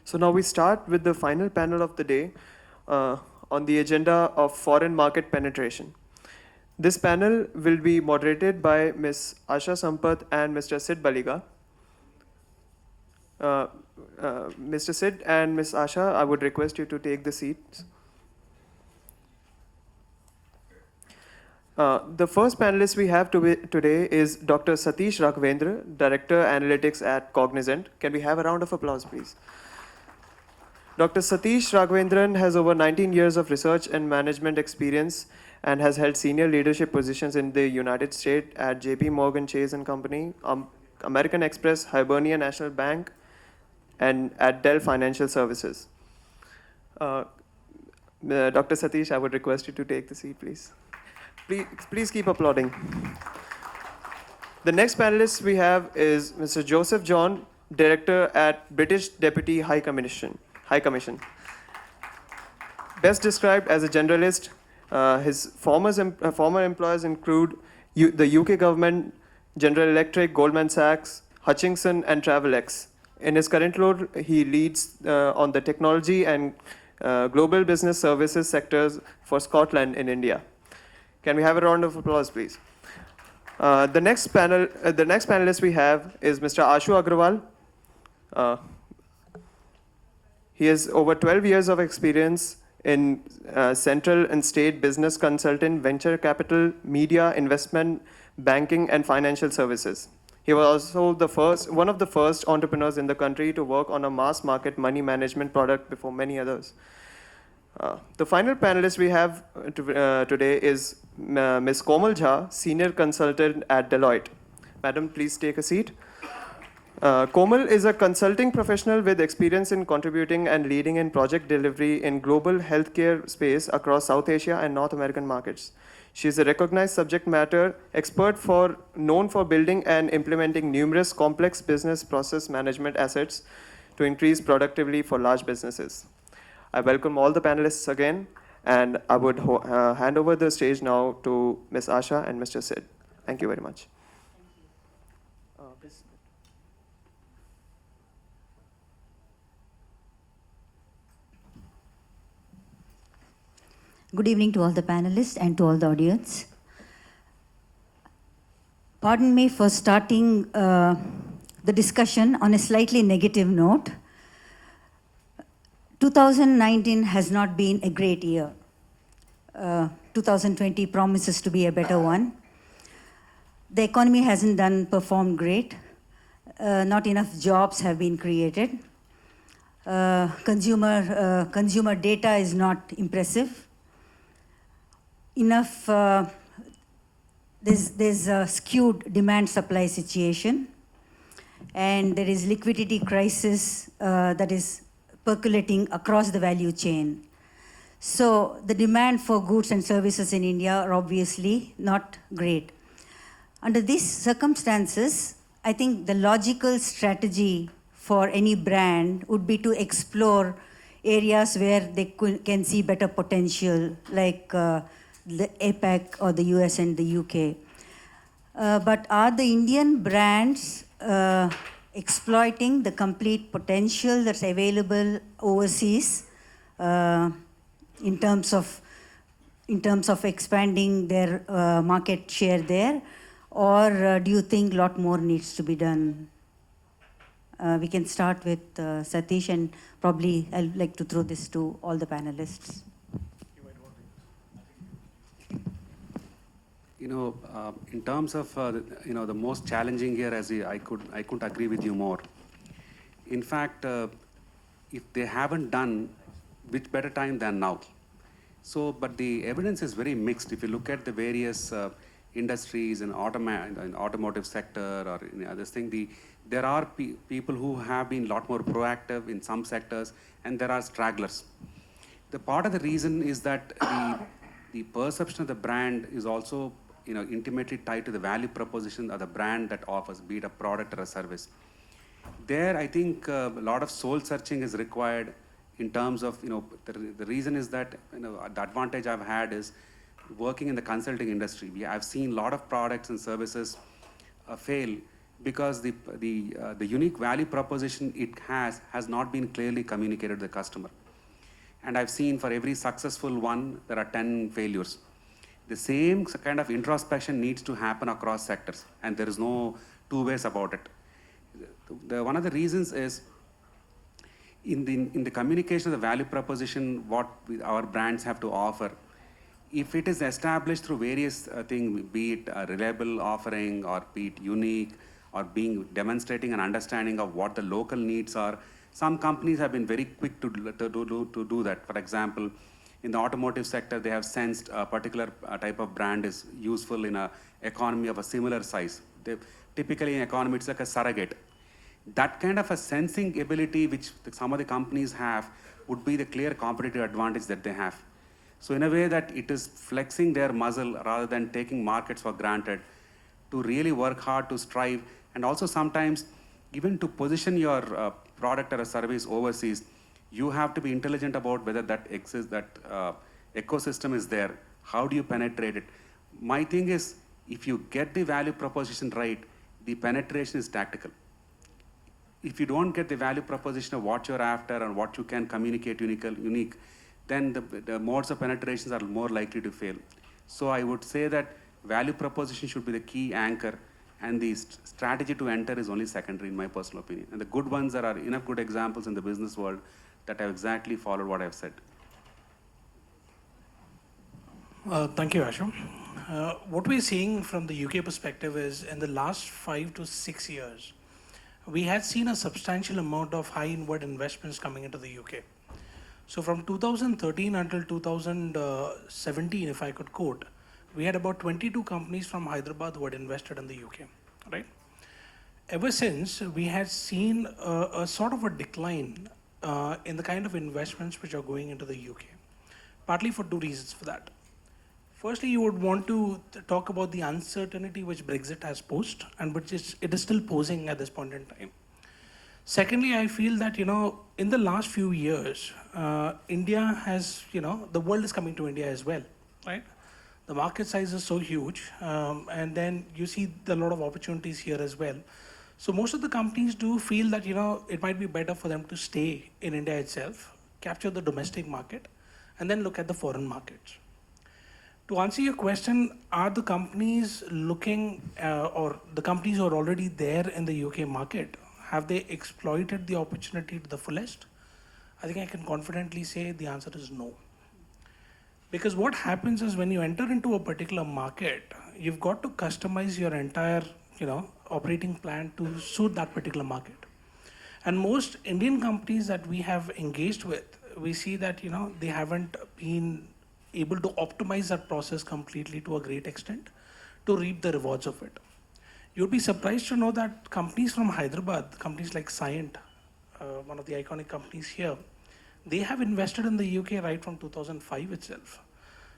So now we start with the final panel of the day uh, on the agenda of foreign market penetration. This panel will be moderated by Ms. Asha Sampath and Mr. Sid Baliga. Uh, Mr. Sid and Ms. Asha, I would request you to take the seats. The first panelist we have today is Dr. Satish Raghavendra, Director Analytics at Cognizant. Can we have a round of applause, please? Dr. Satish Raghavendran has over 19 years of research and management experience and has held senior leadership positions in the United States at JP Morgan Chase and Company, American Express, Hibernia National Bank, and at Dell Financial Services. Dr. Satish, I would request you to take the seat, please. Please keep applauding. The next panelist we have is Mr. Joseph John, Director at British Deputy High Commission. Best described as a generalist, his former employers include the UK government, General Electric, Goldman Sachs, Hutchinson, and Travelex. In his current role, he leads on the technology and global business services sectors for Scotland in India. Can we have a round of applause, please? The next panelist we have is Mr. Ashu Agrawal. He has over 12 years of experience in central and state business consultant, venture capital, media, investment, banking, and financial services. He was also one of the first entrepreneurs in the country to work on a mass market money management product before many others. The final panelist we have today is Ms. Komal Jha, Senior Consultant at Deloitte. Madam, please take a seat. Komal is a consulting professional with experience in contributing and leading in project delivery in global healthcare space across South Asia and North American markets. She is a recognized subject matter expert known for building and implementing numerous complex business process management assets to increase productivity for large businesses. I welcome all the panelists again, and I would hand over the stage now to Ms. Asha and Mr. Sid. Thank you very much. Please. Good evening to all the panelists and to all the audience. Pardon me for starting the discussion on a slightly negative note. 2019 has not been a great year. 2020 promises to be a better one. The economy hasn't performed great. Not enough jobs have been created. Consumer data is not impressive. There's a skewed demand-supply situation, and there is liquidity crisis that is percolating across the value chain. So the demand for goods and services in India are obviously not great. Under these circumstances, I think the logical strategy for any brand would be to explore areas where they can see better potential, like the APAC or the US and the UK. But are the Indian brands exploiting the complete potential that's available overseas in terms of expanding their market share there, or do you think a lot more needs to be done? We can start with Satish, and probably I'd like to throw this to all the panelists. In terms of the most challenging year, I couldn't agree with you more. In fact, if they haven't done, which better time than now? So, but the evidence is very mixed. If you look at the various industries in automotive sector or in other thing, there are people who have been a lot more proactive in some sectors, and there are stragglers. The part of the reason is that the perception of the brand is also intimately tied to the value proposition of the brand that offers, be it a product or a service. There, I think a lot of soul searching is required in terms of, the reason is that, the advantage I've had is working in the consulting industry. I've seen a lot of products and services fail because the unique value proposition it has not been clearly communicated to the customer. And I've seen for every successful one, there are 10 failures. The same kind of introspection needs to happen across sectors, and there is no two ways about it. One of the reasons is in the communication of the value proposition, what our brands have to offer. If it is established through various things, be it a reliable offering or be it unique or being demonstrating an understanding of what the local needs are, some companies have been very quick to do that. For example, in the automotive sector, they have sensed a particular type of brand is useful in an economy of a similar size. Typically in economy, it's like a surrogate. That kind of a sensing ability which some of the companies have would be the clear competitive advantage that they have. So in a way that it is flexing their muscle rather than taking markets for granted, to really work hard to strive, and also sometimes even to position your product or a service overseas, you have to be intelligent about whether that exists, that ecosystem is there. How do you penetrate it? My thing is, if you get the value proposition right, the penetration is tactical. If you don't get the value proposition of what you're after and what you can communicate unique, then the modes of penetrations are more likely to fail. So I would say that value proposition should be the key anchor, and the strategy to enter is only secondary in my personal opinion. And the good ones, there are enough good examples in the business world that have exactly followed what I've said. Thank you, Asha. What we're seeing from the UK perspective is in the last 5 to 6 years, we had seen a substantial amount of high inward investments coming into the UK. So from 2013 until 2017, if I could quote, we had about 22 companies from Hyderabad who had invested in the UK, right? Ever since, we had seen a sort of a decline in the kind of investments which are going into the UK, partly for two reasons for that. Firstly, you would want to talk about the uncertainty which Brexit has posed and which it is still posing at this point in time. Secondly, I feel that, in the last few years, India has, the world is coming to India as well, right? The market size is so huge, and then you see a lot of opportunities here as well. So most of the companies do feel that, it might be better for them to stay in India itself, capture the domestic market, and then look at the foreign markets. To answer your question, are the companies looking, or the companies who are already there in the UK market, have they exploited the opportunity to the fullest? I think I can confidently say the answer is no. Because what happens is when you enter into a particular market, you've got to customize your entire, operating plan to suit that particular market. And most Indian companies that we have engaged with, we see that, they haven't been able to optimize that process completely to a great extent to reap the rewards of it. You'd be surprised to know that companies from Hyderabad, companies like Cyient, one of the iconic companies here, they have invested in the UK right from 2005 itself.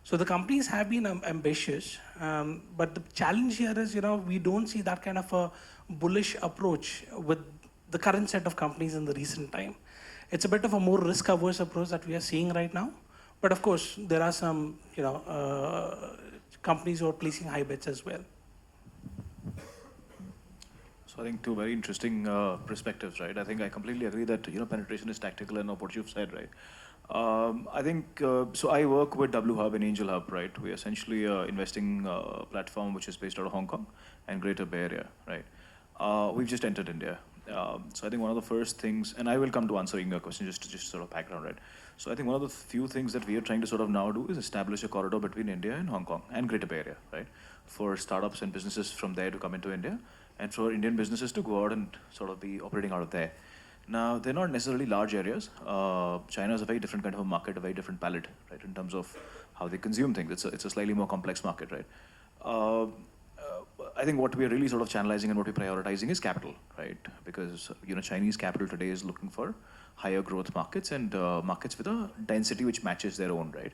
So the companies have been ambitious, but the challenge here is, we don't see that kind of a bullish approach with the current set of companies in the recent time. It's a bit of a more risk-averse approach that we are seeing right now. But of course, there are some, companies who are placing high bets as well. So I think two very interesting perspectives, right? I think I completely agree that penetration is tactical and what you've said, right? I think so. I work with W Hub and Angel Hub, right? We're essentially investing platform which is based out of Hong Kong and Greater Bay Area, right? We've just entered India. So I think one of the first things, and I will come to answering your question just sort of background, right? So I think one of the few things that we are trying to sort of now do is establish a corridor between India and Hong Kong and Greater Bay Area, right? For startups and businesses from there to come into India, and for Indian businesses to go out and sort of be operating out of there. Now, they're not necessarily large areas. China is a very different kind of a market, a very different palette, right, in terms of how they consume things. It's a slightly more complex market, right? I think what we're really sort of channelizing and what we're prioritizing is capital, right? Because Chinese capital today is looking for higher growth markets and markets with a density which matches their own, right?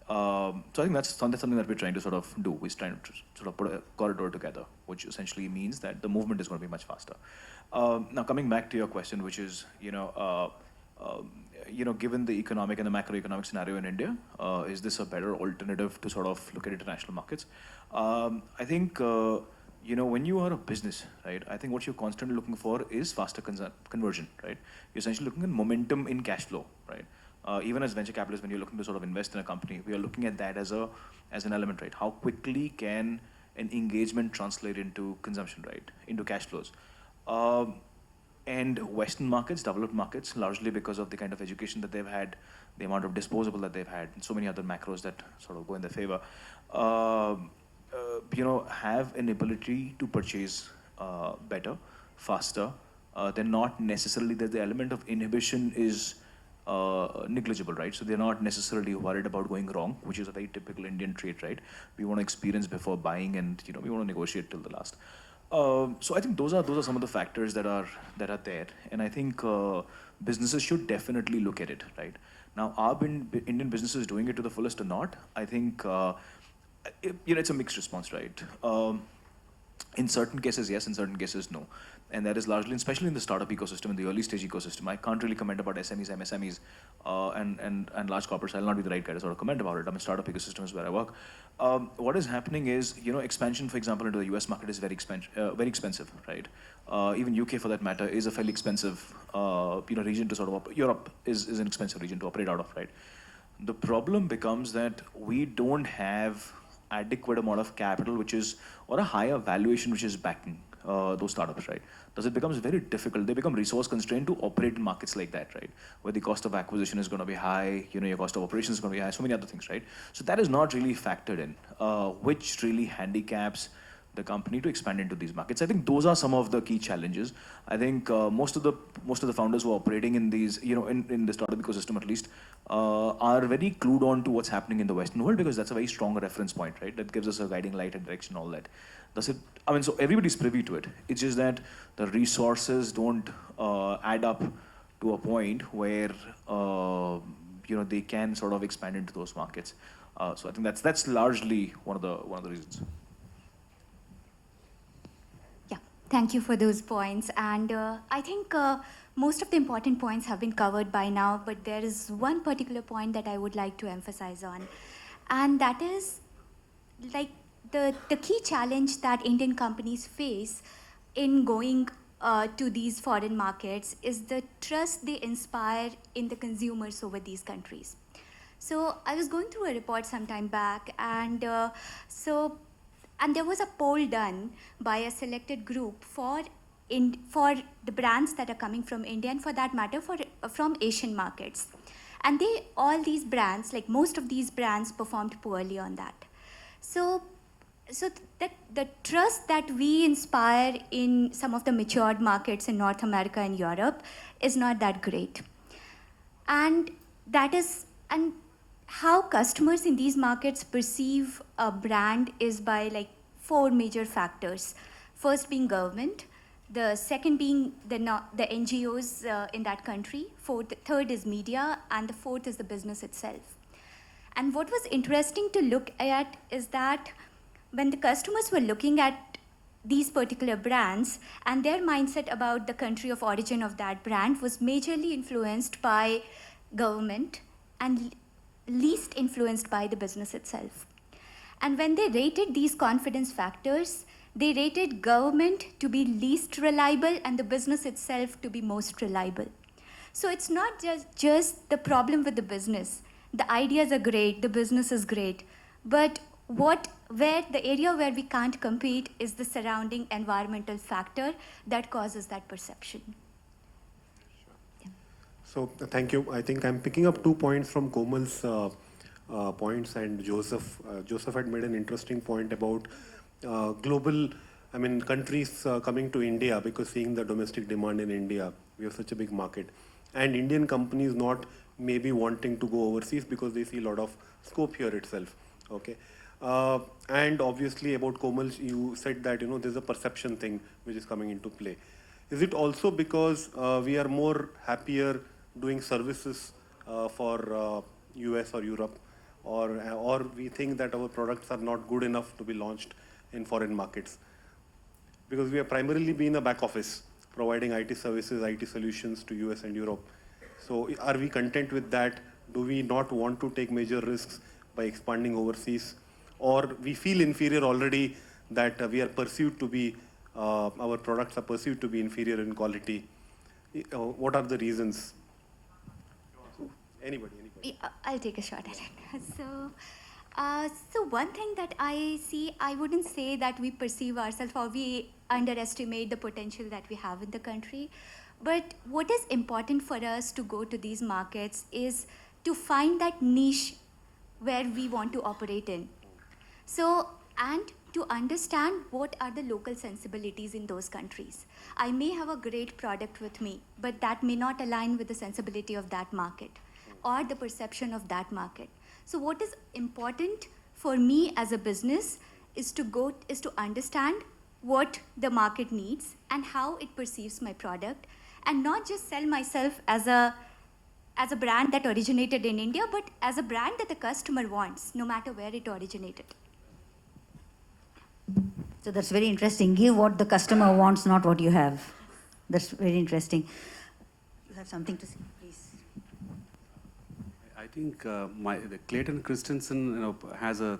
So I think that's something that we're trying to sort of do. We're trying to sort of put a corridor together, which essentially means that the movement is going to be much faster. Now coming back to your question, which is given the economic and the macroeconomic scenario in India, is this a better alternative to sort of look at international markets? I think when you are a business, right, I think what you're constantly looking for is faster conversion, right? You're essentially looking at momentum in cash flow, right? Even as venture capitalists, when you're looking to sort of invest in a company, we are looking at that as an element, right? How quickly can an engagement translate into consumption, right? Into cash flows. And Western markets, developed markets, largely because of the kind of education that they've had, the amount of disposable that they've had, and so many other macros that sort of go in their favor, have an ability to purchase better, faster. They're not necessarily that the element of inhibition is negligible, right? So they're not necessarily worried about going wrong, which is a very typical Indian trait, right? We want to experience before buying, and we want to negotiate till the last. So I think those are some of the factors that are there, and I think businesses should definitely look at it, right? Now, are Indian businesses doing it to the fullest or not? I think it's a mixed response, right? In certain cases, yes. In certain cases, no. And that is largely, especially in the startup ecosystem, in the early stage ecosystem. I can't really comment about SMEs, MSMEs, and large corporates. I'll not be the right guy to sort of comment about it. I mean, startup ecosystem is where I work. What is happening is, expansion, for example, into the US market is very expensive, right? Even UK, for that matter, is a fairly expensive, region to sort of. Europe is an expensive region to operate out of, right? The problem becomes that we don't have adequate amount of capital, or a higher valuation, which is backing those startups, right? Thus, it becomes very difficult. They become resource constrained to operate in markets like that, right? Where the cost of acquisition is going to be high, your cost of operations is going to be high, so many other things, right? So that is not really factored in, which really handicaps the company to expand into these markets. I think those are some of the key challenges. I think most of the founders who are operating in these, in the startup ecosystem at least, are very clued on to what's happening in the Western world, because that's a very strong reference point, right? That gives us a guiding light and direction, all that. So everybody's privy to it. It's just that the resources don't add up to a point where they can sort of expand into those markets. So I think that's largely one of the reasons. Thank you for those points. And I think most of the important points have been covered by now, but there is one particular point that I would like to emphasize on. And that is like the key challenge that Indian companies face in going to these foreign markets is the trust they inspire in the consumers over these countries. So I was going through a report some time back, and there was a poll done by a selected group for the brands that are coming from India, and for that matter, from Asian markets. And all these brands, like most of these brands, performed poorly on that. So that the trust that we inspire in some of the matured markets in North America and Europe is not that great. And how customers in these markets perceive a brand is by like 4 major factors. First being government, the second being the NGOs in that country, third is media, and the fourth is the business itself. And what was interesting to look at is that when the customers were looking at these particular brands, and their mindset about the country of origin of that brand was majorly influenced by government and least influenced by the business itself. And when they rated these confidence factors, they rated government to be least reliable and the business itself to be most reliable. So it's not just the problem with the business. The ideas are great, the business is great, but the area where we can't compete is the surrounding environmental factor that causes that perception. So thank you. I think I'm picking up 2 points from Komal's points, and Joseph. Joseph had made an interesting point about global, countries coming to India because seeing the domestic demand in India. We have such a big market. And Indian companies not maybe wanting to go overseas because they see a lot of scope here itself. Okay. And obviously about Komal, you said that, there's a perception thing which is coming into play. Is it also because we are more happier doing services for US or Europe, or we think that our products are not good enough to be launched in foreign markets? Because we have primarily been a back office providing IT services, IT solutions to US and Europe. So are we content with that? Do we not want to take major risks by expanding overseas? Or we feel inferior already, that we are perceived to be, our products are perceived to be inferior in quality? What are the reasons? Anybody? Yeah, I'll take a shot at it. So one thing that I see, I wouldn't say that we perceive ourselves or we underestimate the potential that we have in the country. But what is important for us to go to these markets is to find that niche where we want to operate in. So, and to understand what are the local sensibilities in those countries. I may have a great product with me, but that may not align with the sensibility of that market or the perception of that market. So what is important for me as a business is to understand what the market needs and how it perceives my product, and not just sell myself as a brand that originated in India, but as a brand that the customer wants, no matter where it originated. So that's very interesting. Give what the customer wants, not what you have. That's very interesting. You have something to say, please. I think the Clayton Christensen has an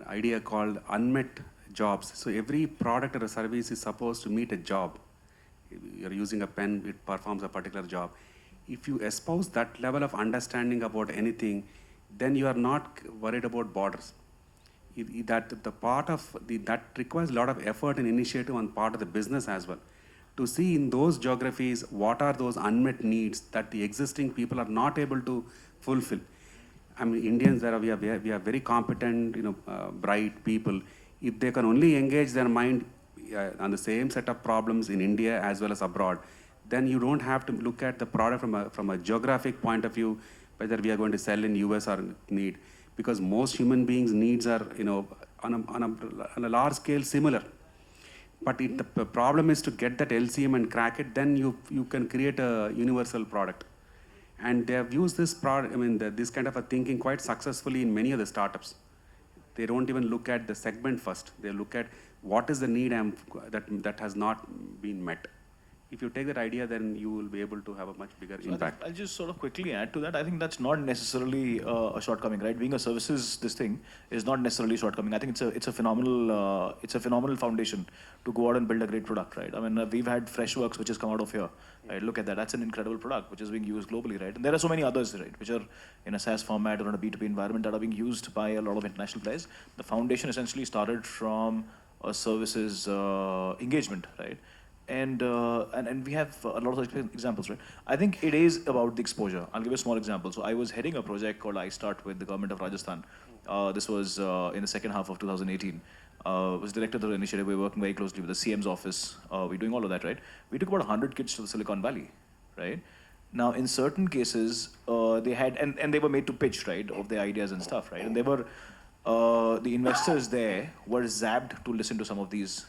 idea called unmet jobs. So every product or a service is supposed to meet a job. You're using a pen, it performs a particular job. If you espouse that level of understanding about anything, then you are not worried about borders. That requires a lot of effort and initiative on part of the business as well, to see in those geographies what are those unmet needs that the existing people are not able to fulfill. I mean, Indians, we are very competent, bright people. If they can only engage their mind on the same set of problems in India as well as abroad, then you don't have to look at the product from a geographic point of view, whether we are going to sell in US or need. Because most human beings' needs are, on a large scale similar. But the problem is to get that LCM and crack it, then you can create a universal product. And they have used this product, this kind of a thinking quite successfully in many of the startups. They don't even look at the segment first. They look at what is the need that has not been met. If you take that idea, then you will be able to have a much bigger impact. I'll just sort of quickly add to that. I think that's not necessarily a shortcoming, right? Being a services, this thing is not necessarily a shortcoming. I think it's a phenomenal foundation to go out and build a great product, right? I mean, we've had Freshworks, which has come out of here, right? Look at that. That's an incredible product, which is being used globally, right? And there are so many others, right, which are in a SaaS format or in a B2B environment that are being used by a lot of international players. The foundation essentially started from a services engagement, right? And we have a lot of examples, right? I think it is about the exposure. I'll give a small example. So I was heading a project called iStart with the government of Rajasthan. This was in the second half of 2018. Was director of the initiative. We were working very closely with the CM's office. We're doing all of that, right? We took about 100 kids to the Silicon Valley, right? Now, in certain cases, they had, and they were made to pitch, right, of their ideas and stuff, right? And they were, the investors there were zapped to listen to some of these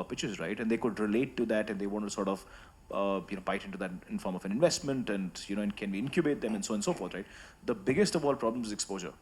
pitches, right? And they could relate to that, and they want to sort of, bite into that in form of an investment, and and can we incubate them, and so on and so forth, right? The biggest of all problems is exposure.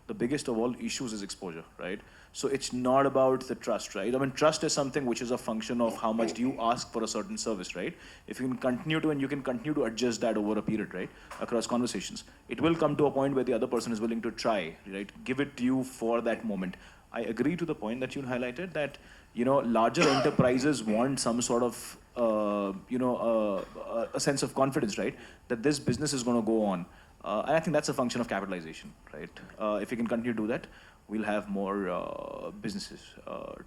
The biggest of all issues is exposure, right? So it's not about the trust, right? I mean, trust is something which is a function of how much do you ask for a certain service, right? If you can continue to, and you can continue to adjust that over a period, right? Across conversations, it will come to a point where the other person is willing to try, right? Give it to you for that moment. I agree to the point that you highlighted that, larger enterprises want some sort of, a sense of confidence, right? That this business is going to go on. And I think that's a function of capitalization, right? If we can continue to do that, we'll have more businesses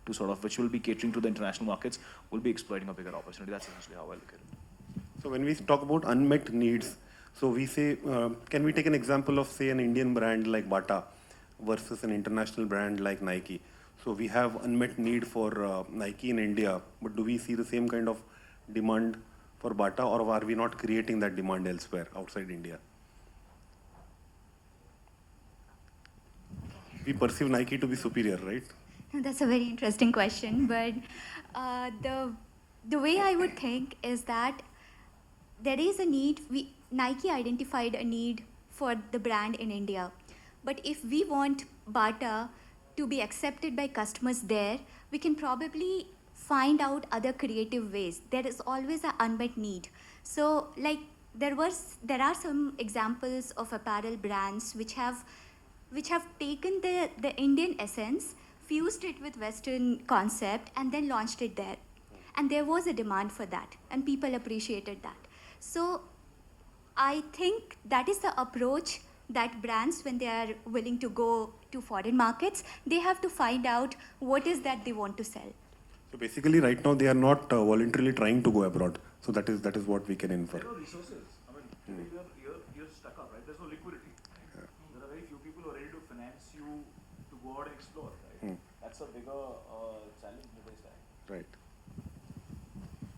to sort of, which will be catering to the international markets, will be exploiting a bigger opportunity. That's essentially how I look at it. So when we talk about unmet needs, so we say, can we take an example of, say, an Indian brand like Bata versus an international brand like Nike? So we have unmet need for Nike in India, but do we see the same kind of demand for Bata, or are we not creating that demand elsewhere outside India? We perceive Nike to be superior, right? That's a very interesting question, but the way I would think is that there is a need. Nike identified a need for the brand in India, but if we want Bata to be accepted by customers there, we can probably find out other creative ways. There is always an unmet need. So, like there are some examples of apparel brands which have taken the Indian essence, fused it with Western concept and then launched it there. And there was a demand for that, and people appreciated that. So I think that is the approach that brands, when they are willing to go to foreign markets, they have to find out what is that they want to sell. So basically, right now they are not voluntarily trying to go abroad. So that is what we can infer. There are no resources. I mean, you're stuck up, right? There's no liquidity. Yeah. There are very few people who are ready to finance you to go out and explore, right? That's a bigger challenge in today's time. Right.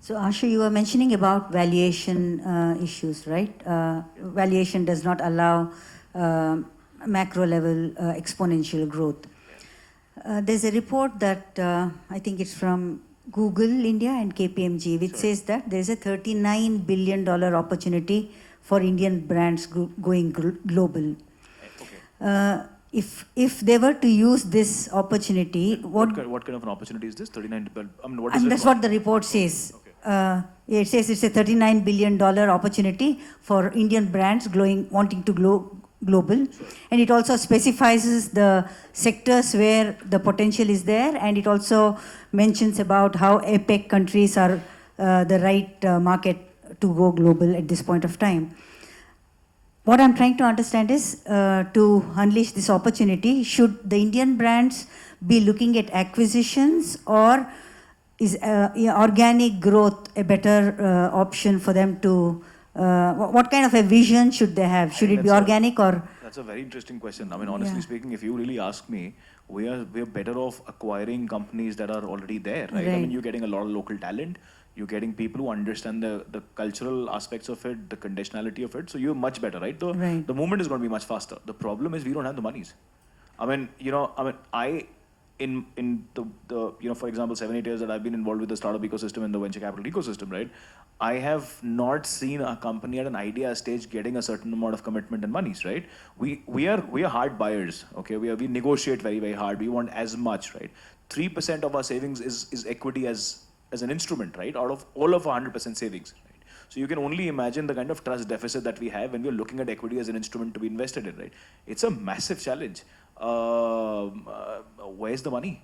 So Asha, you were mentioning about valuation issues, right? Valuation does not allow macro level exponential growth. There's a report that I think it's from Google India and KPMG, which says that there's a $39 billion opportunity for Indian brands going global. Okay. If they were to use this opportunity, what kind of an opportunity is this? 39 billion. I mean, what is and it? that's what the report says. Okay. It says it's a $39 billion opportunity for Indian brands wanting to global. Sure. And it also specifies the sectors where the potential is there, and it also mentions about how APEC countries are the right market to go global at this point of time. What I'm trying to understand is to unleash this opportunity, should the Indian brands be looking at acquisitions, or is organic growth a better option for them to, what kind of a vision should they have? Should it be organic or? That's a very interesting question. I mean, honestly speaking, if you really ask me, we are better off acquiring companies that are already there, right? I mean, you're getting a lot of local talent. You're getting people who understand the cultural aspects of it, the conditionality of it. So you're much better, right? The movement is going to be much faster. The problem is we don't have the monies. I mean, in the for example, 7-8 years that I've been involved with the startup ecosystem and the venture capital ecosystem, right? I have not seen a company at an idea stage getting a certain amount of commitment and monies, right? We are hard buyers, okay? We negotiate very, very hard. We want as much, right? 3% of our savings is equity as an instrument, right? Out of all of 100% savings, right? So you can only imagine the kind of trust deficit that we have when we're looking at equity as an instrument to be invested in, right? It's a massive challenge. Where's the money?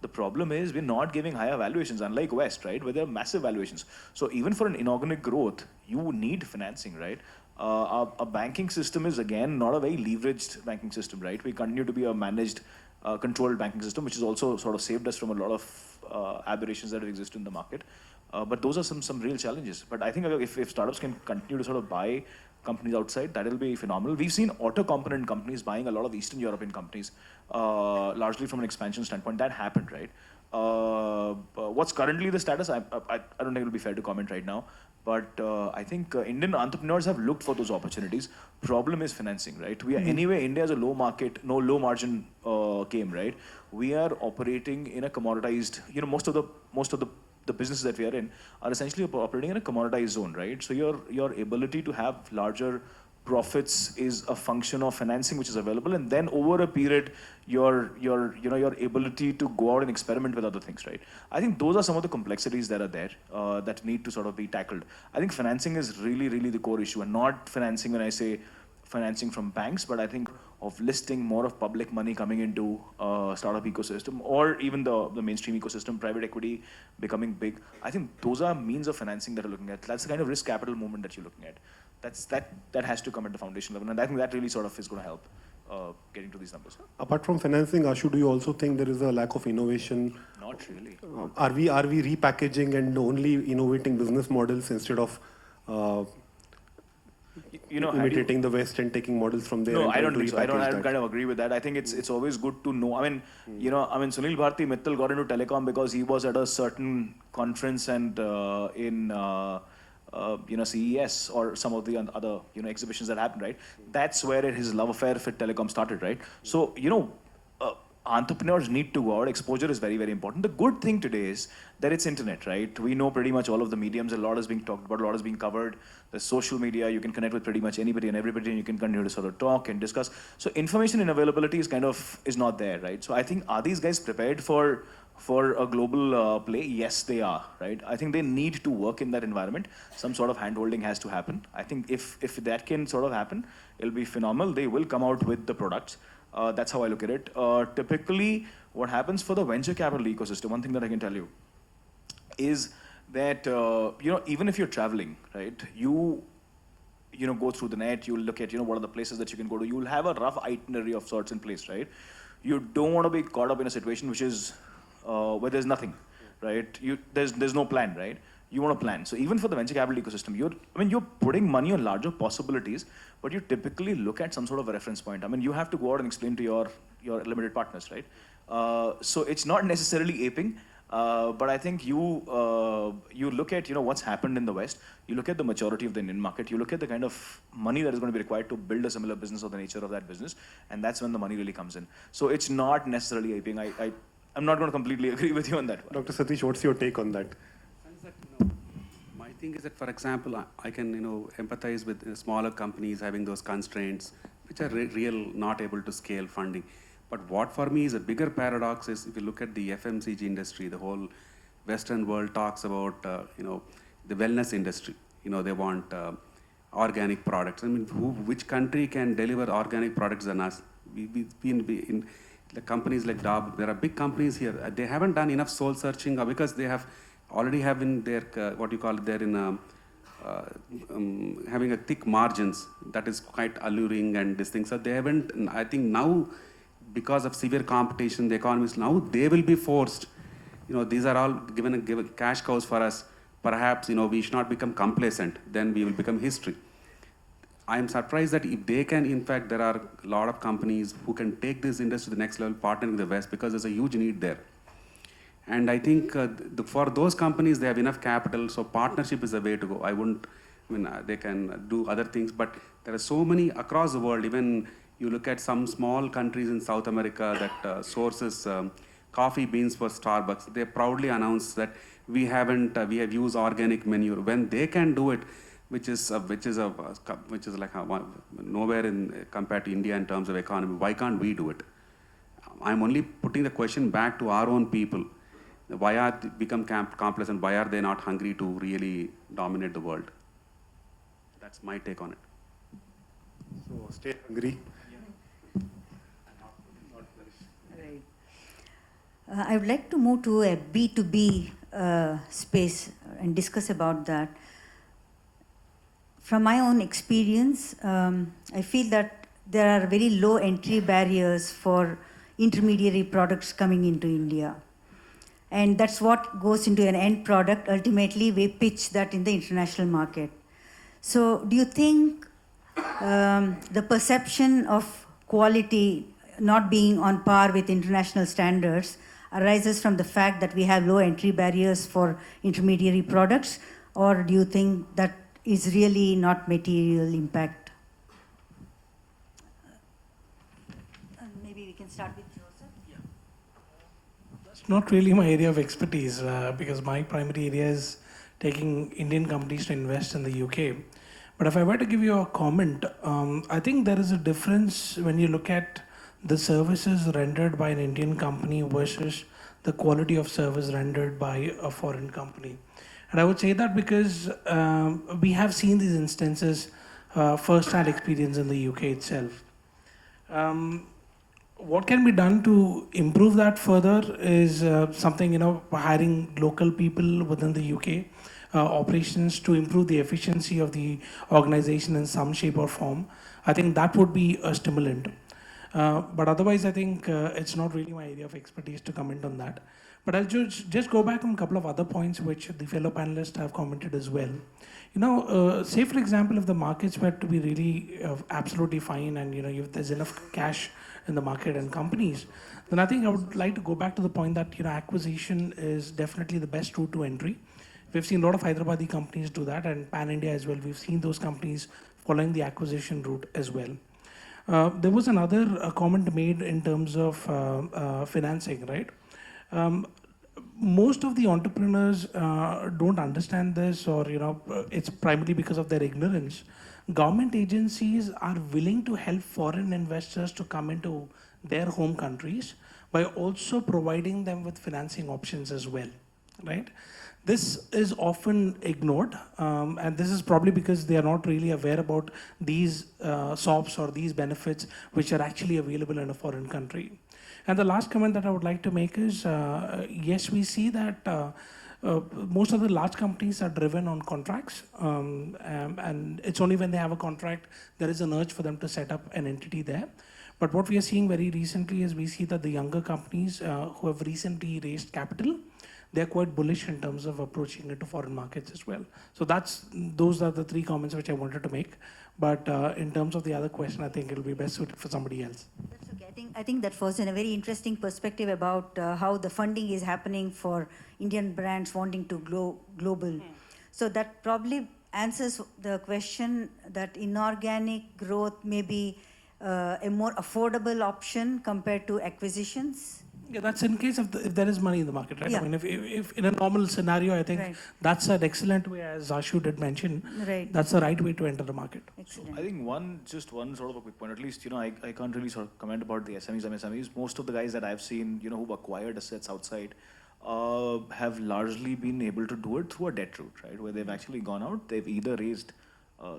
The problem is we're not giving higher valuations, unlike West, right? Where there are massive valuations. So even for an inorganic growth, you need financing, right? Our banking system is, again, not a very leveraged banking system, right? We continue to be a managed, controlled banking system, which has also sort of saved us from a lot of aberrations that exist in the market. But those are some real challenges. But I think if startups can continue to sort of buy companies outside, that'll be phenomenal. We've seen auto component companies buying a lot of Eastern European companies, largely from an expansion standpoint. That happened, right? What's currently the status? I don't think it'll be fair to comment right now. But I think Indian entrepreneurs have looked for those opportunities. Problem is financing, right? We are anyway, India is a low market, low margin game, right? We are operating in a commoditized, most of the businesses that we are in are essentially operating in a commoditized zone, right? So your ability to have larger profits is a function of financing which is available, and then over a period, your ability to go out and experiment with other things, right? I think those are some of the complexities that are there that need to sort of be tackled. I think financing is really, really the core issue, and not financing when I say financing from banks, but I think of listing more of public money coming into startup ecosystem, or even the mainstream ecosystem, private equity becoming big. I think those are means of financing that we're looking at. That's the kind of risk capital movement that you're looking at. That has to come at the foundation level, and I think that really sort of is going to help getting to these numbers. Apart from financing, Ashu, do you also think there is a lack of innovation? Not really. Are we repackaging and only innovating business models instead of imitating the West and taking models from there? No, I don't think so. I kind of agree with that. I think it's always good to know. I mean, Sunil Bharti Mittal got into telecom because he was at a certain conference and in CES or some of the other exhibitions that happened, right? That's where his love affair for telecom started, right? So entrepreneurs need to go out. Exposure is very, very important. The good thing today is that it's internet, right? We know pretty much all of the mediums. A lot is being talked about, a lot is being covered. There's social media. You can connect with pretty much anybody and everybody, and you can continue to sort of talk and discuss. So information and availability is not there, right? So I think, are these guys prepared for a global play? Yes, they are, right? I think they need to work in that environment. Some sort of hand-holding has to happen. I think if that can sort of happen, it'll be phenomenal. They will come out with the products. That's how I look at it. Typically, What happens for the venture capital ecosystem, one thing that I can tell you, is that even if you're traveling, right, you go through the net, you'll look at what are the places that you can go to. You'll have a rough itinerary of sorts in place, right? You don't want to be caught up in a situation which is where there's nothing, right? There's no plan, right? You want to plan. So even for the venture capital ecosystem, you're putting money on larger possibilities, but you typically look at some sort of a reference point. I mean, you have to go out and explain to your limited partners, right? So it's not necessarily aping. But I think you look at what's happened in the West. You look at the maturity of the Indian market. You look at the kind of money that is going to be required to build a similar business or the nature of that business, and that's when the money really comes in. So it's not necessarily aping. I'm not going to completely agree with you on that one. Dr. Satish, what's your take on that? My thing is that, for example, I can empathize with smaller companies having those constraints, which are real, not able to scale funding. But what for me is a bigger paradox is if you look at the FMCG industry, the whole Western world talks about the wellness industry. They want organic products. I mean, which country can deliver organic products than us? In the companies like Dab, there are big companies here. They haven't done enough soul searching because they already have in their having a thick margins that is quite alluring and this thing. So they haven't. I think now, because of severe competition, the economists now they will be forced. These are all given cash cows for us. Perhaps we should not become complacent. Then we will become history. I am surprised that if they can, in fact, there are a lot of companies who can take this industry to the next level, partnering with the West, because there's a huge need there. And I think for those companies, they have enough capital, so partnership is the way to go. They can do other things, but there are so many across the world. Even you look at some small countries in South America that sources coffee beans for Starbucks. They proudly announce that we have used organic manure. When they can do it, which is like nowhere in compared to India in terms of economy. Why can't we do it? I'm only putting the question back to our own people. Why are they become complacent? Why are they not hungry to really dominate the world? That's my take on it. So stay hungry. Right. I would like to move to a B2B space and discuss about that. From my own experience, I feel that there are very low entry barriers for intermediary products coming into India. And that's what goes into an end product. Ultimately, we pitch that in the international market. So do you think the perception of quality not being on par with international standards arises from the fact that we have low entry barriers for intermediary products? Or do you think that is really not material impact? Maybe we can start with Joseph. Yeah. That's not really my area of expertise because my primary area is taking Indian companies to invest in the UK. But if I were to give you a comment, I think there is a difference when you look at the services rendered by an Indian company versus the quality of service rendered by a foreign company. And I would say that because we have seen these instances, first-hand experience in the UK itself. What can be done to improve that further is something, hiring local people within the UK operations to improve the efficiency of the organization in some shape or form. I think that would be a stimulant. But otherwise, I think it's not really my area of expertise to comment on that. But I'll just go back on a couple of other points which the fellow panelists have commented as well. Say for example, if the markets were to be really absolutely fine and if there's enough cash in the market and companies, then I think I would like to go back to the point that acquisition is definitely the best route to entry. We've seen a lot of Hyderabadi companies do that, and pan-India as well. We've seen those companies following the acquisition route as well. There was another comment made in terms of financing, right? Most of the entrepreneurs don't understand this, or it's primarily because of their ignorance. Government agencies are willing to help foreign investors to come into their home countries by also providing them with financing options as well, right? This is often ignored, and this is probably because they are not really aware about these SOPs or these benefits which are actually available in a foreign country. And the last comment that I would like to make is, yes, we see that most of the large companies are driven on contracts, and it's only when they have a contract there is an urge for them to set up an entity there. But what we are seeing very recently is we see that the younger companies who have recently raised capital, they're quite bullish in terms of approaching into foreign markets as well. So those are the three comments which I wanted to make. But in terms of the other question, I think it'll be best suited for somebody else. That's okay. I think that was in a very interesting perspective about how the funding is happening for Indian brands wanting to go global. So that probably answers the question that inorganic growth may be a more affordable option compared to acquisitions. Yeah, that's in case of if there is money in the market, right? Yeah. I mean, if in a normal scenario, I think Right. that's an excellent way, as Ashu did mention. Right. That's the right way to enter the market. Excellent. I think one sort of a quick point, at least, I can't really sort of comment about the SMEs, MSMEs. Most of the guys that I've seen, who've acquired assets outside, have largely been able to do it through a debt route, right? Where they've actually gone out, they've either raised,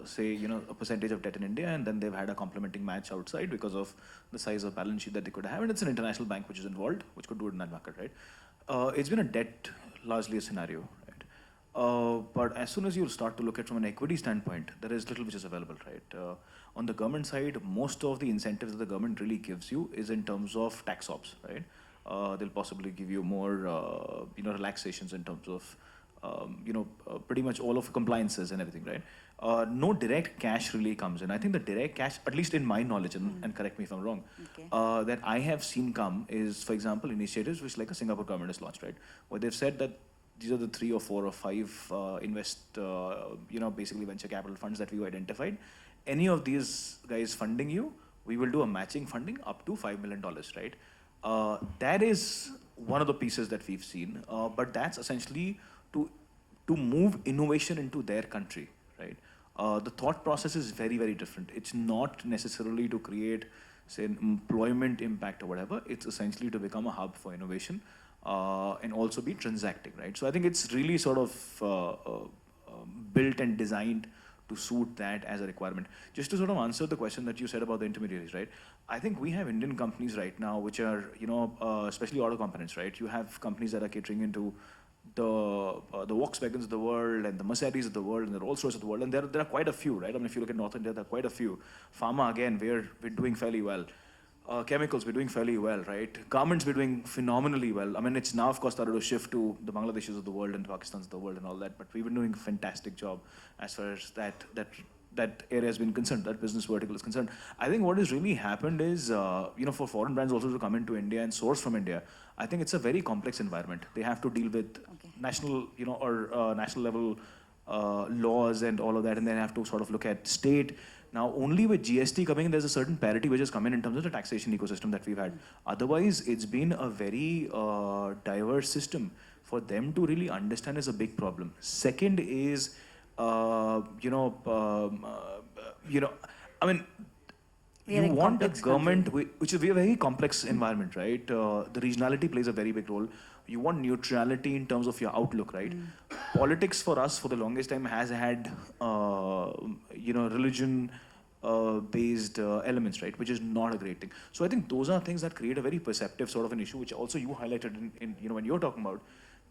say, a percentage of debt in India, and then they've had a complementing match outside because of the size of balance sheet that they could have. And it's an international bank which is involved, which could do it in that market, right? It's been a debt, largely a scenario, right? But as soon as you start to look at from an equity standpoint, there is little which is available, right? On the government side, most of the incentives that the government really gives you is in terms of tax ops, right? They'll possibly give you more, relaxations in terms of, pretty much all of compliances and everything, right? No direct cash really comes in. I think the direct cash, at least in my knowledge, and correct me if I'm wrong, Okay. that I have seen come is, for example, initiatives which like a Singapore government has launched, right? Where they've said that these are the 3 or 4 or 5 basically venture capital funds that we've identified. Any of these guys funding you, we will do a matching funding up to $5 million, right? That is one of the pieces that we've seen, but that's essentially to move innovation into their country, right? The thought process is very, very different. It's not necessarily to create, say, an employment impact or whatever. It's essentially to become a hub for innovation and also be transacting, right? So I think it's really sort of built and designed to suit that as a requirement. Just to sort of answer the question that you said about the intermediaries, right? I think we have Indian companies right now which are, especially auto components, right? You have companies that are catering into the Volkswagens of the world and the Mercedes of the world and the Rolls Royce of the world, and there are quite a few, right? I mean, if you look at North India, there are quite a few. Pharma, again, we're doing fairly well. Chemicals, we're doing fairly well, right? Garments, we're doing phenomenally well. I mean, it's now, of course, started to shift to the Bangladeshis of the world and Pakistans of the world and all that, but we've been doing a fantastic job as far as that area has been concerned, that business vertical is concerned. I think what has really happened is, for foreign brands also to come into India and source from India, I think it's a very complex environment. They have to deal with national, national level laws and all of that, and then have to sort of look at state. Now, only with GST coming in, there's a certain parity which has come in terms of the taxation ecosystem that we've had. Otherwise, it's been a very diverse system. For them to really understand is a big problem. Second is, I mean, you want a government which is a very complex environment, right? The regionality plays a very big role. You want neutrality in terms of your outlook, right? Politics for us for the longest time has had, religion based elements, right? Which is not a great thing. So I think those are things that create a very perceptive sort of an issue, which also you highlighted in when you're talking about.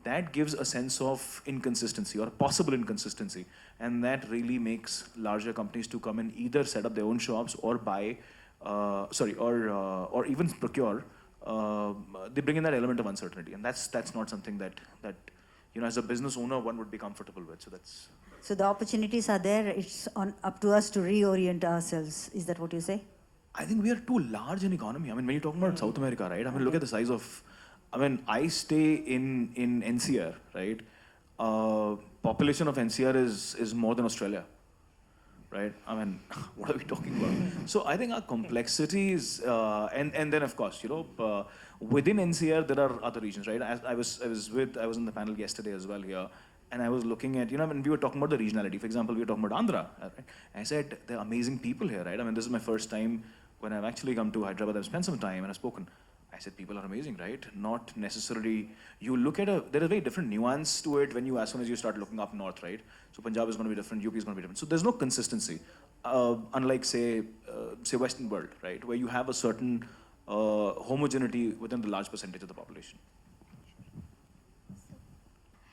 That gives a sense of inconsistency or possible inconsistency, and that really makes larger companies to come and either set up their own shops or buy, or even procure. They bring in that element of uncertainty, and that's not something that as a business owner one would be comfortable with. So that's. So the opportunities are there. It's up to us to reorient ourselves. Is that what you say? I think we are too large an economy. I mean, when you're talking about South America, right? I mean, look at the size of. I mean, I stay in NCR, right? Population of NCR is more than Australia, right? I mean, what are we talking about? So I think our complexity is, and then of course, within NCR there are other regions, right? I was in the panel yesterday as well here, and I was looking at, when we were talking about the regionality. For example, we were talking about Andhra, right? I said there are amazing people here, right? I mean, this is my first time when I've actually come to Hyderabad. I've spent some time and I've spoken. I said, people are amazing, right? Not necessarily, you look at there is a very different nuance to it as soon as you start looking up north, right? So Punjab is going to be different, UP is going to be different. So there's no consistency, unlike say Western world, right? Where you have a certain homogeneity within the large percentage of the population.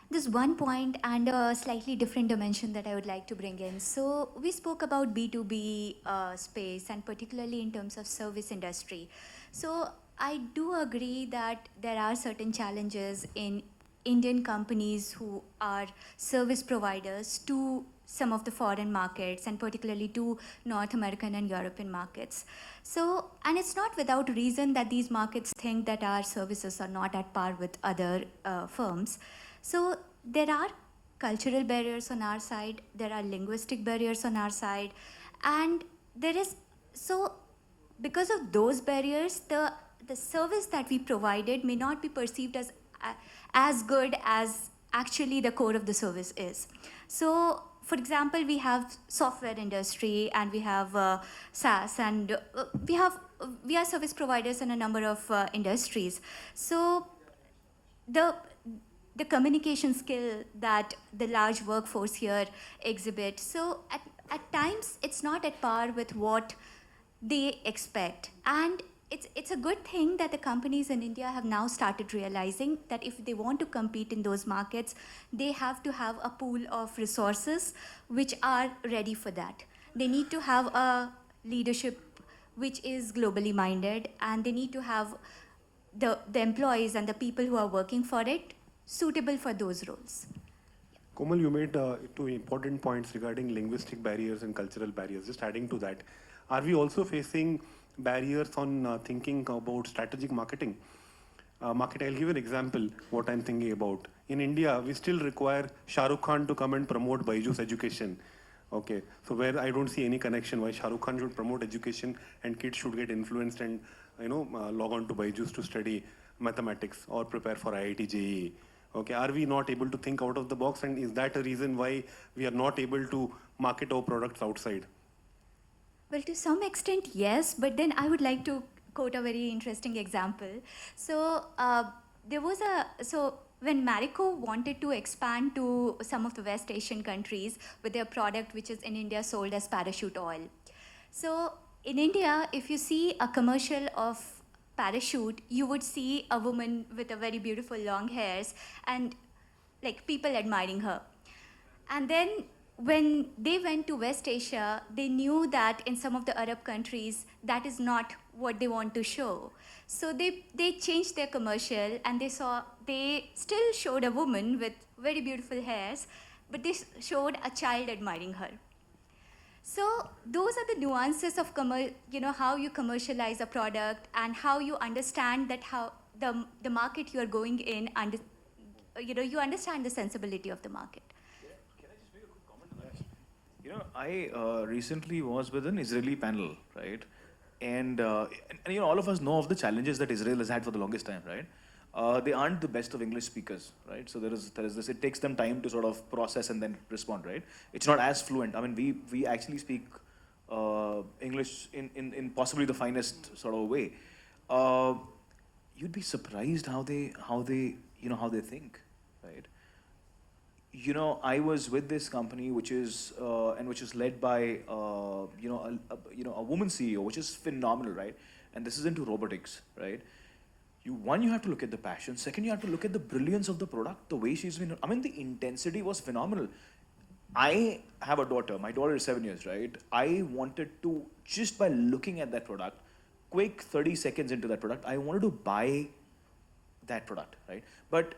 There's one point and a slightly different dimension that I would like to bring in. So we spoke about B2B space and particularly in terms of service industry. So I do agree that there are certain challenges in Indian companies who are service providers to some of the foreign markets and particularly to North American and European markets. So, and it's not without reason that these markets think that our services are not at par with other firms. So there are cultural barriers on our side, there are linguistic barriers on our side, and there is, so because of those barriers, the service that we provided may not be perceived as good as actually the core of the service is. So for example, we have software industry and we have SaaS and we are service providers in a number of industries. So the communication skill that the large workforce here exhibit. So at times it's not at par with what they expect. And it's a good thing that the companies in India have now started realizing that if they want to compete in those markets, they have to have a pool of resources which are ready for that. They need to have a leadership which is globally minded, and they need to have the employees and the people who are working for it suitable for those roles. Komal, you made two important points regarding linguistic barriers and cultural barriers. Just adding to that, are we also facing barriers on thinking about strategic marketing? I'll give you an example, what I'm thinking about. In India, we still require Shah Rukh Khan to come and promote Byju's education. Okay, so where I don't see any connection why Shah Rukh Khan should promote education and kids should get influenced and log on to Byju's to study mathematics or prepare for IIT JEE. Okay, are we not able to think out of the box, and is that a reason why we are not able to market our products outside? Well, to some extent, yes, but then I would like to quote a very interesting example. So when Marico wanted to expand to some of the West Asian countries with their product, which is in India sold as parachute oil. So in India, if you see a commercial of parachute, you would see a woman with a very beautiful long hairs and like people admiring her. And then when they went to West Asia, they knew that in some of the Arab countries, that is not what they want to show. So they changed their commercial and they still showed a woman with very beautiful hairs, but they showed a child admiring her. So those are the nuances of how you commercialize a product and how you understand that how the market you are going in, and you understand the sensibility of the market. Can I just make a quick comment on that? I recently was with an Israeli panel, right? And all of us know of the challenges that Israel has had for the longest time, right? They aren't the best of English speakers, right? So there is this. It takes them time to sort of process and then respond, right? It's not as fluent. I mean, we actually speak English in possibly the finest sort of way. You'd be surprised how they think, right? I was with this company which is led by a woman CEO, which is phenomenal, right? And this is into robotics, right? You have to look at the passion. Second, you have to look at the brilliance of the product, the way she's been. I mean, the intensity was phenomenal. I have a daughter. My daughter is 7 years, right? I wanted to, just by looking at that product, quick 30 seconds into that product, I wanted to buy that product, right? But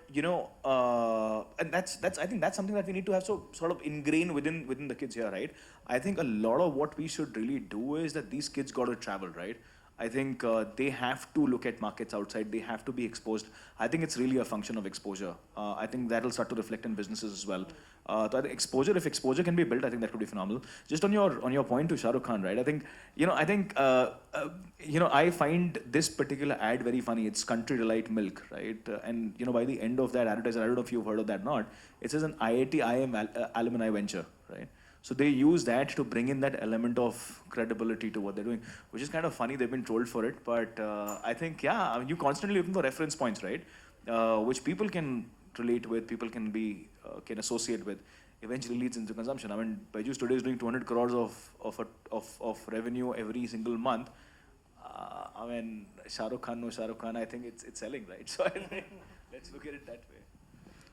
and that's I think that's something that we need to have so sort of ingrained within the kids here, right? I think a lot of what we should really do is that these kids got to travel, right? I think they have to look at markets outside. They have to be exposed. I think it's really a function of exposure. I think that'll start to reflect in businesses as well. So I think if exposure can be built, I think that could be phenomenal. Just on your point to Shah Rukh Khan, right? I think I find this particular ad very funny. It's Country Delight Milk, right? And by the end of that advertisement, I don't know if you've heard of that or not. It says an IIT IM alumni venture, right? So they use that to bring in that element of credibility to what they're doing, which is kind of funny. They've been trolled for it, but I think, you constantly looking for reference points, right? Which people can relate with, people can associate with, eventually leads into consumption. I mean, Byju's today is doing 200 crores of revenue every single month. I mean, Shah Rukh Khan, no Shah Rukh Khan, I think it's selling, right? So I think let's look at it that way.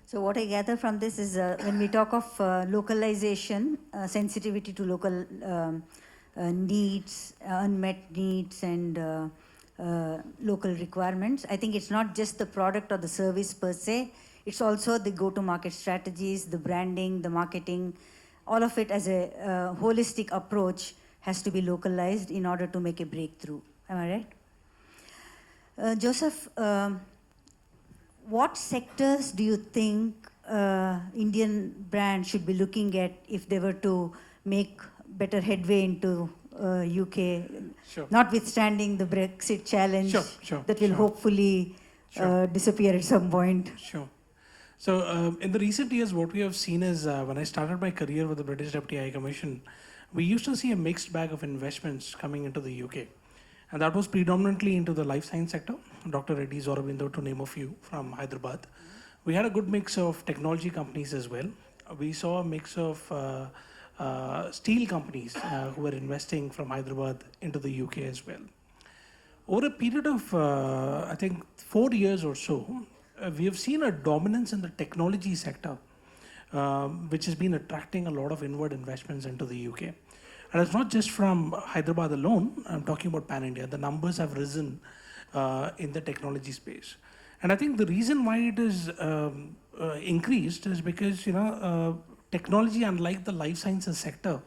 So what I gather from this is when we talk of localization, sensitivity to local needs, unmet needs, and local requirements, I think it's not just the product or the service per se, it's also the go-to-market strategies, the branding, the marketing, all of it as a holistic approach has to be localized in order to make a breakthrough. Am I right? Joseph, what sectors do you think Indian brands should be looking at if they were to make better headway into UK, Sure. notwithstanding the Brexit challenge Sure, that will hopefully disappear at some point? Sure. So in the recent years, what we have seen is when I started my career with the British Deputy High Commission, we used to see a mixed bag of investments coming into the UK. And that was predominantly into the life science sector. Dr. Reddy's, Aurobindo, to name a few, from Hyderabad. We had a good mix of technology companies as well. We saw a mix of steel companies who were investing from Hyderabad into the UK as well. Over a period of, I think, 4 years or so, we have seen a dominance in the technology sector, which has been attracting a lot of inward investments into the UK. And it's not just from Hyderabad alone, I'm talking about pan-India. The numbers have risen in the technology space. And I think the reason why it is increased is because, technology, unlike the life sciences sector,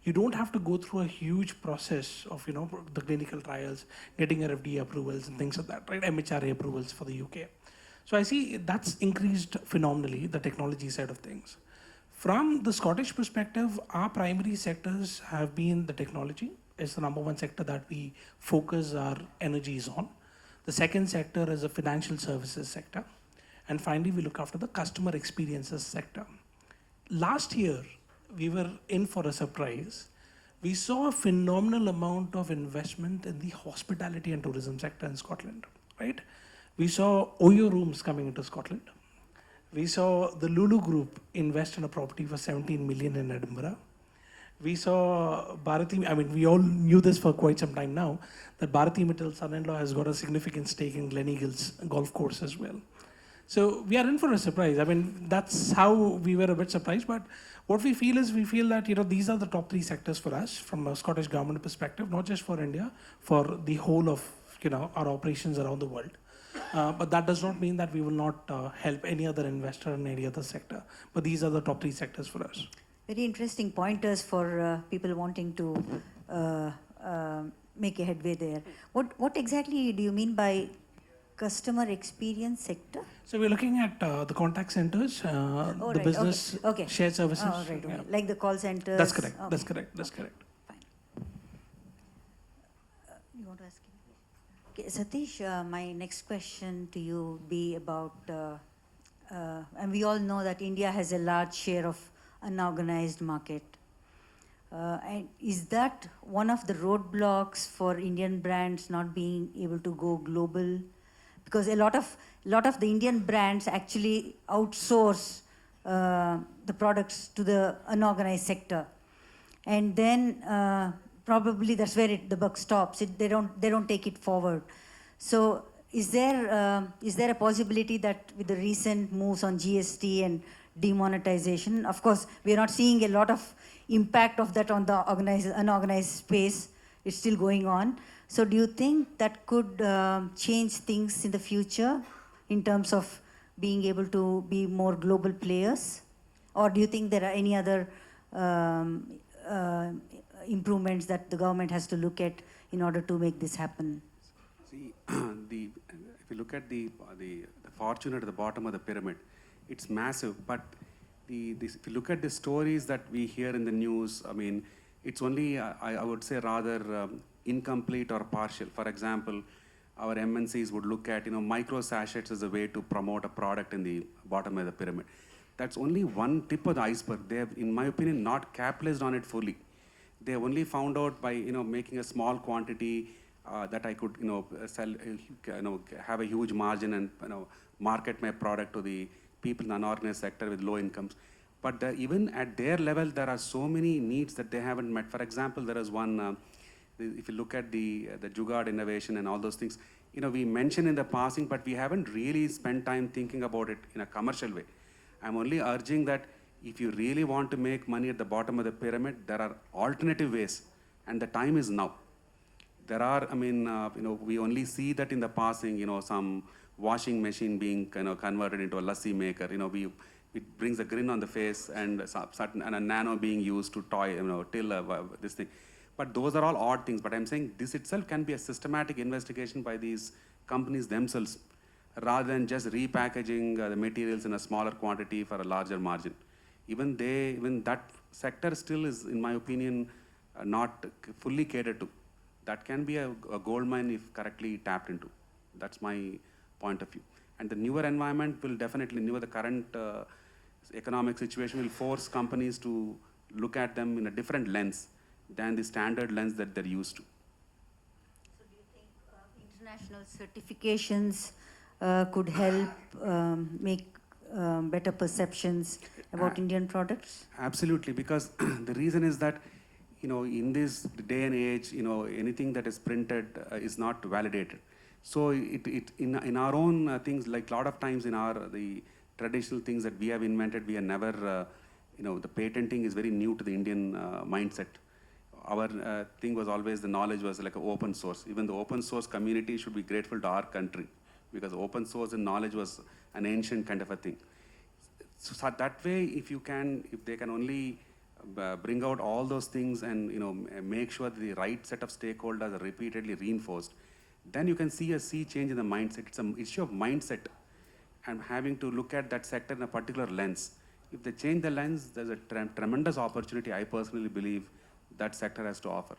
you don't have to go through a huge process of, the clinical trials, getting FDA approvals and things like that, right? MHRA approvals for the UK. So I see that's increased phenomenally, the technology side of things. From the Scottish perspective, our primary sectors have been the technology. It's the number one sector that we focus our energies on. The second sector is the financial services sector. And finally, we look after the customer experiences sector. Last year, we were in for a surprise. We saw a phenomenal amount of investment in the hospitality and tourism sector in Scotland, right? We saw Oyo rooms coming into Scotland. We saw the Lulu Group invest in a property for 17 million in Edinburgh. We saw Bharati, we all knew this for quite some time now, that Bharati Mittal's son-in-law has got a significant stake in Gleneagles golf course as well. So we are in for a surprise. That's how we were a bit surprised. But what we feel is, that these are the top 3 sectors for us from a Scottish government perspective, not just for India, for the whole of our operations around the world. But that does not mean that we will not help any other investor in any other sector. But these are the top 3 sectors for us. Very interesting pointers for people wanting to make a headway there. What exactly do you mean by customer experience sector? So we're looking at the contact centers, the business shared services. Right. Yeah. Like the call centers. That's correct. Okay. That's correct. Fine. You want to ask him? Okay, Satish, my next question to you would be about, and we all know that India has a large share of unorganized market. And is that one of the roadblocks for Indian brands not being able to go global? Because a lot of the Indian brands actually outsource the products to the unorganized sector, and then probably that's where the buck stops. They don't take it forward. So is there a possibility that with the recent moves on GST and demonetization, of course we are not seeing a lot of impact of that on the unorganized space. It's still going on. So do you think that could change things in the future in terms of being able to be more global players? Or do you think there are any other improvements that the government has to look at in order to make this happen? See, if you look at the fortune at the bottom of the pyramid, it's massive. But if you look at the stories that we hear in the news, it's only, I would say, rather incomplete or partial. For example, our MNCs would look at micro sachets as a way to promote a product in the bottom of the pyramid. That's only one tip of the iceberg. They have, in my opinion, not capitalized on it fully. They have only found out by making a small quantity that I could sell, have a huge margin and market my product to the people in the unorganized sector with low incomes. But even at their level, there are so many needs that they haven't met. For example, there is one if you look at the Jugaad innovation and all those things, we mention in the passing, but we haven't really spent time thinking about it in a commercial way. I'm only urging that if you really want to make money at the bottom of the pyramid, there are alternative ways, and the time is now. There are, we only see that in the passing, some washing machine being converted into a lassi maker. It brings a grin on the face, and a nano being used to till this thing. But those are all odd things. But I'm saying this itself can be a systematic investigation by these companies themselves, rather than just repackaging the materials in a smaller quantity for a larger margin. Even that sector still is, in my opinion, not fully catered to. That can be a gold mine if correctly tapped into. That's my point of view. And the newer environment will definitely, the current economic situation will force companies to look at them in a different lens than the standard lens that they're used to. So do you think international certifications could help make better perceptions about Indian products? Absolutely, because the reason is that in this day and age, anything that is printed is not validated. So in our own things, like a lot of times in the traditional things that we have invented, we are never, the patenting is very new to the Indian mindset. Our thing was always the knowledge was like an open source. Even the open source community should be grateful to our country, because open source and knowledge was an ancient kind of a thing. So that way, if they can only bring out all those things and make sure that the right set of stakeholders are repeatedly reinforced, then you can see a sea change in the mindset. It's an issue of mindset and having to look at that sector in a particular lens. If they change the lens, there's a tremendous opportunity, I personally believe, that sector has to offer.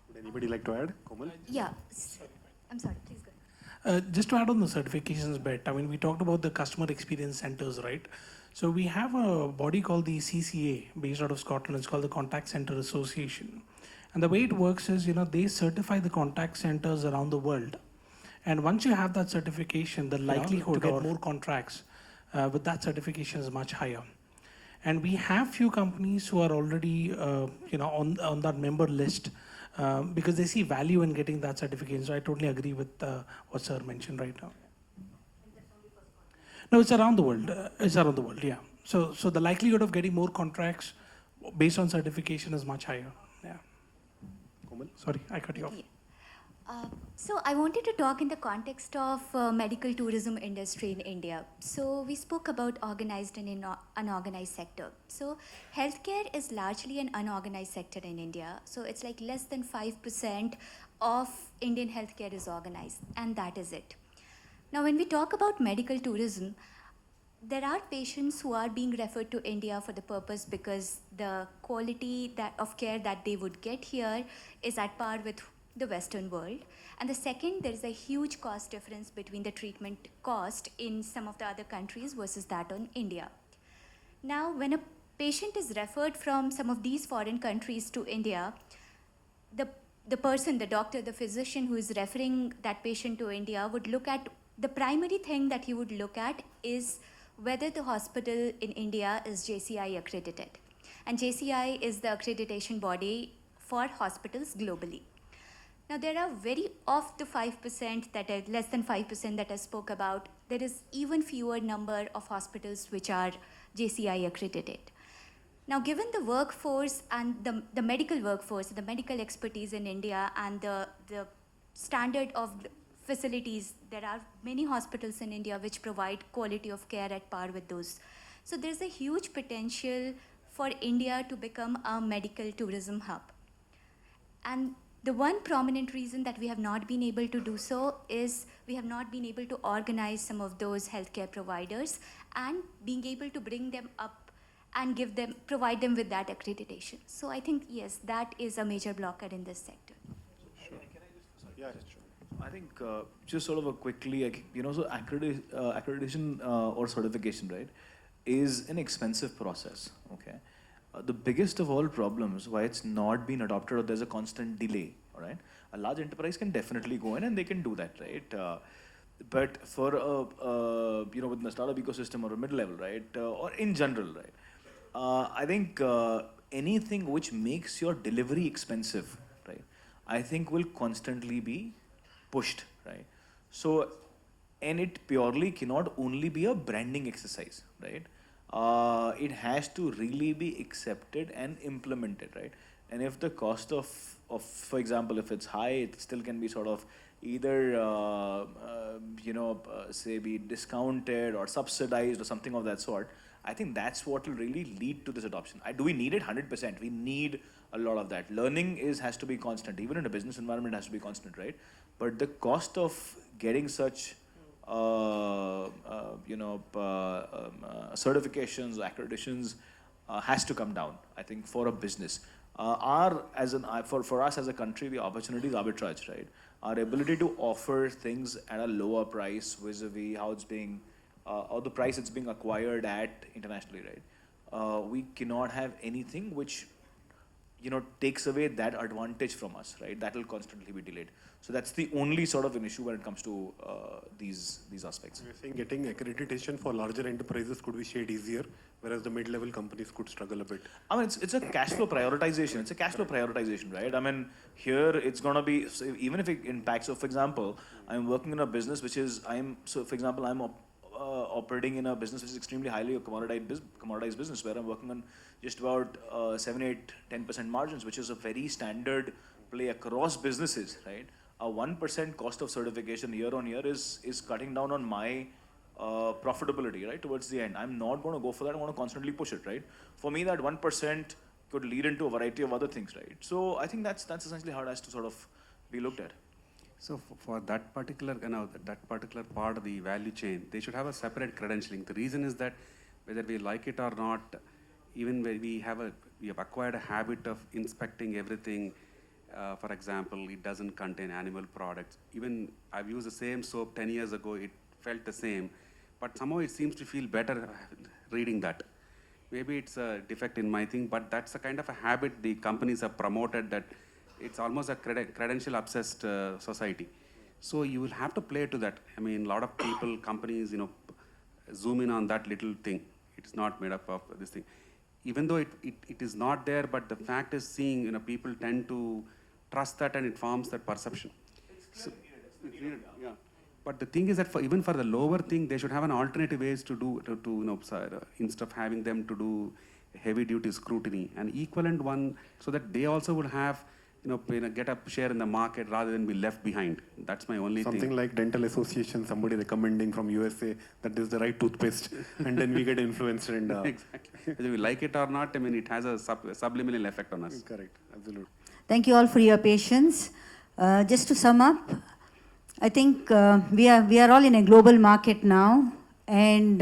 Would anybody like to add? Komal? Yeah. I'm sorry, please go ahead. Just to add on the certifications bit, we talked about the customer experience centers, right? So we have a body called the CCA based out of Scotland. It's called the Contact Center Association. And the way it works is, they certify the contact centers around the world. And once you have that certification, the likelihood to get more contracts with that certification is much higher. And we have few companies who are already, on that member list because they see value in getting that certification. So I totally agree with what Sir mentioned right now. No, it's around the world. It's around the world, yeah. So the likelihood of getting more contracts based on certification is much higher. Yeah. Komal? Sorry, I cut you off. Yeah. So I wanted to talk in the context of medical tourism industry in India. So we spoke about organized and unorganized sector. So healthcare is largely an unorganized sector in India. So it's like less than 5% of Indian healthcare is organized, and that is it. Now, when we talk about medical tourism, there are patients who are being referred to India for the purpose because the quality of care that they would get here is at par with the Western world. And the second, there is a huge cost difference between the treatment cost in some of the other countries versus that in India. Now, when a patient is referred from some of these foreign countries to India, the person, the doctor, the physician who is referring that patient to India would look at, the primary thing that he would look at is whether the hospital in India is JCI accredited. And JCI is the accreditation body for hospitals globally. Now, there are very of the 5% that are less than 5% that I spoke about, there is even fewer number of hospitals which are JCI accredited. Now, given the workforce and the medical workforce, the medical expertise in India and the standard of facilities, there are many hospitals in India which provide quality of care at par with those. So there's a huge potential for India to become a medical tourism hub. And the one prominent reason that we have not been able to do so is we have not been able to organize some of those healthcare providers and being able to bring them up and provide them with that accreditation. So I think, yes, that is a major blocker in this sector. Sure. Yeah, sure. I think just sort of a quickly, so accreditation or certification, right, is an expensive process, okay? The biggest of all problems why it's not been adopted or there's a constant delay, all right? A large enterprise can definitely go in and they can do that, right? But for within the startup ecosystem or a mid-level, right, or in general, right, I think anything which makes your delivery expensive, I think will constantly be pushed, right? So, and it purely cannot only be a branding exercise, right? It has to really be accepted and implemented, right? And if the cost for example, if it's high, it still can be sort of either, say, be discounted or subsidized or something of that sort. I think that's what will really lead to this adoption. Do we need it? 100%. We need a lot of that. Learning has to be constant. Even in a business environment, it has to be constant, right? But the cost of getting such certifications, accreditations has to come down, I think, for a business. For us as a country, the opportunity is arbitrage, right? Our ability to offer things at a lower price vis-a-vis how it's being, or the price it's being acquired at internationally, right? We cannot have anything which takes away that advantage from us, right? That will constantly be delayed. So that's the only sort of an issue when it comes to these aspects. You're saying getting accreditation for larger enterprises could be shared easier, whereas the mid-level companies could struggle a bit. I mean, it's a cash flow prioritization. It's a cash flow prioritization, right? I mean, here it's gonna be, so even if it impacts. So, for example, I'm working in a business I'm operating in a business which is extremely highly commoditized business, where I'm working on just about 7, 8, 10% margins, which is a very standard play across businesses, right? A 1% cost of certification year on year is cutting down on my profitability, right? Towards the end, I'm not going to go for that. I want to constantly push it, right? For me, that 1% could lead into a variety of other things, right? So I think that's essentially how it has to sort of be looked at. So for that particular, that particular part of the value chain, they should have a separate credentialing. The reason is that whether we like it or not, even when we have acquired a habit of inspecting everything. For example, it doesn't contain animal products. Even I've used the same soap 10 years ago, it felt the same, but somehow it seems to feel better reading that. Maybe it's a defect in my thing, but that's the kind of a habit the companies have promoted, that it's almost a credential obsessed society. So you will have to play to that. I mean, a lot of people, companies, zoom in on that little thing. It's not made up of this thing. Even though it is not there, but the fact is seeing, people tend to trust that and it forms that perception. So, yeah. But the thing is that even for the lower thing, they should have an alternative ways to do, instead of having them to do heavy duty scrutiny, an equivalent one, so that they also would have, get a share in the market rather than be left behind. That's my only thing. Something like Dental Association, somebody recommending from USA that this is the right toothpaste, and then we get influenced and... Exactly. Whether we like it or not, it has a subliminal effect on us. Correct, absolutely. Thank you all for your patience. Just to sum up, I think we are all in a global market now, and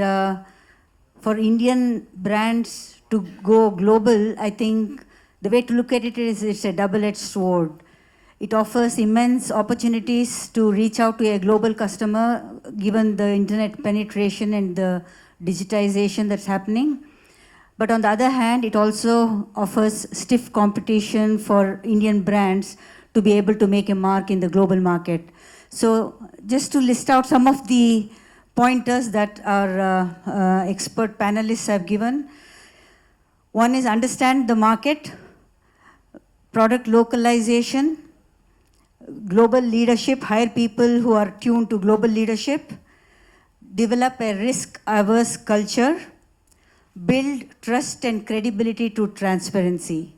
for Indian brands to go global, I think the way to look at it is it's a double-edged sword. It offers immense opportunities to reach out to a global customer, given the internet penetration and the digitization that's happening. But on the other hand, it also offers stiff competition for Indian brands to be able to make a mark in the global market. So just to list out some of the pointers that our expert panelists have given. One is understand the market, product localization, global leadership, hire people who are tuned to global leadership, develop a risk-averse culture, build trust and credibility to transparency.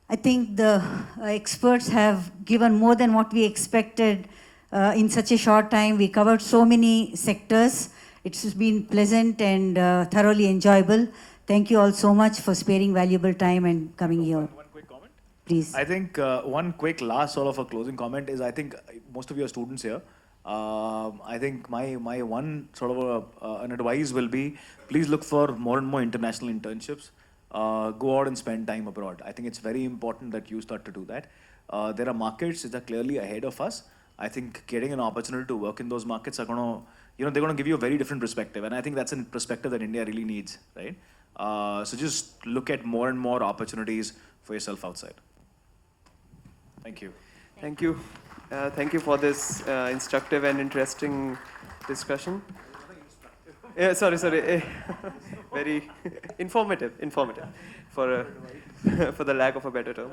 I think the experts have given more than what we expected in such a short time. We covered so many sectors. It's been pleasant and thoroughly enjoyable. Thank you all so much for sparing valuable time and coming here. One quick comment? Please. I think one quick last sort of a closing comment is, I think most of you are students here. I think my one sort of an advice will be, please look for more and more international internships. Go out and spend time abroad. I think it's very important that you start to do that. There are markets that are clearly ahead of us. I think getting an opportunity to work in those markets are going to, they're going to give you a very different perspective. And I think that's a perspective that India really needs, right? So just look at more and more opportunities for yourself outside. Thank you. Thank you. Thank you for this instructive and interesting discussion. Yeah, sorry. Very informative. for, for the lack of a better term.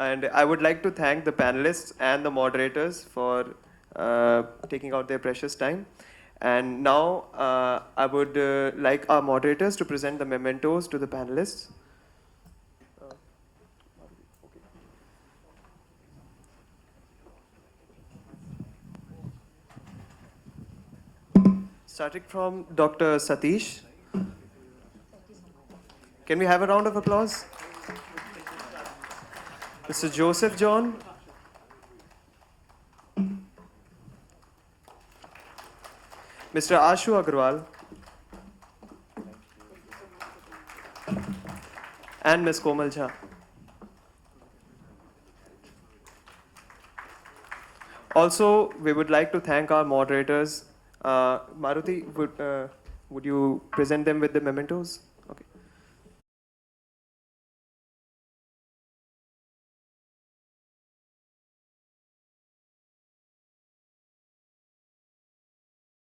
And I would like to thank the panelists and the moderators for taking out their precious time. And now I would like our moderators to present the mementos to the panelists. Starting from Dr. Satish. Can we have a round of applause? Mr. Joseph John. Mr. Ashu Agarwal. And Ms. Komal Jha. Also, we would like to thank our moderators. Maruti, would you present them with the mementos?